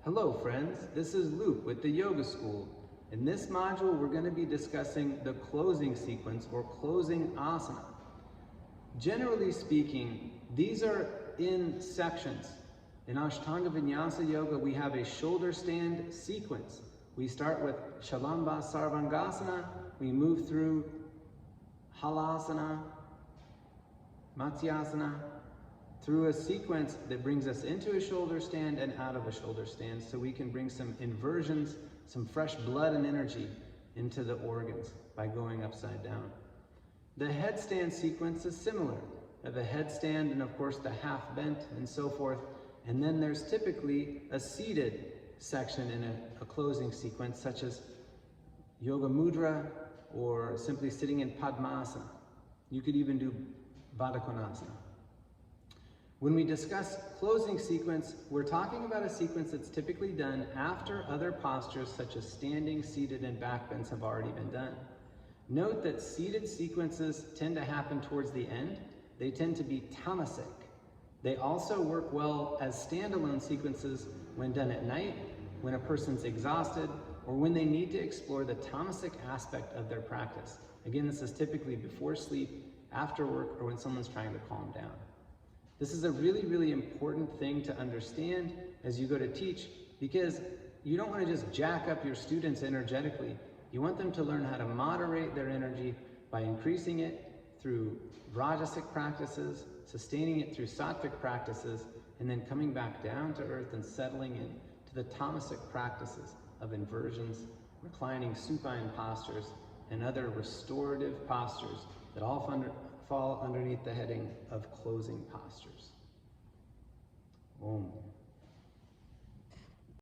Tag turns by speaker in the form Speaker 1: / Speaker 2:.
Speaker 1: Hello friends, this is Luke with the Yoga School. In this module we're going to be discussing the closing sequence or closing asana. Generally speaking, these are in sections. In Ashtanga Vinyasa Yoga we have a shoulder stand sequence. We start with Shalamba Sarvangasana, we move through Halasana, Matsyasana, through a sequence that brings us into a shoulder stand and out of a shoulder stand, so we can bring some inversions, some fresh blood and energy into the organs by going upside down. The headstand sequence is similar. We have a headstand and of course the half bent and so forth, and then there's typically a seated section in a closing sequence, such as Yoga Mudra or simply sitting in Padmasana. You could even do Baddha Konasana. When we discuss closing sequence, we're talking about a sequence that's typically done after other postures such as standing, seated, and back bends have already been done. Note that seated sequences tend to happen towards the end. They tend to be tamasic. They also work well as standalone sequences when done at night, when a person's exhausted, or when they need to explore the tamasic aspect of their practice. Again, this is typically before sleep, after work, or when someone's trying to calm down. This is a really, really important thing to understand as you go to teach, because you don't want to just jack up your students energetically. You want them to learn how to moderate their energy by increasing it through Rajasic practices, sustaining it through Sattvic practices, and then coming back down to earth and settling in to the Tamasic practices of inversions, reclining supine postures, and other restorative postures that all fall underneath the heading of closing postures. Om.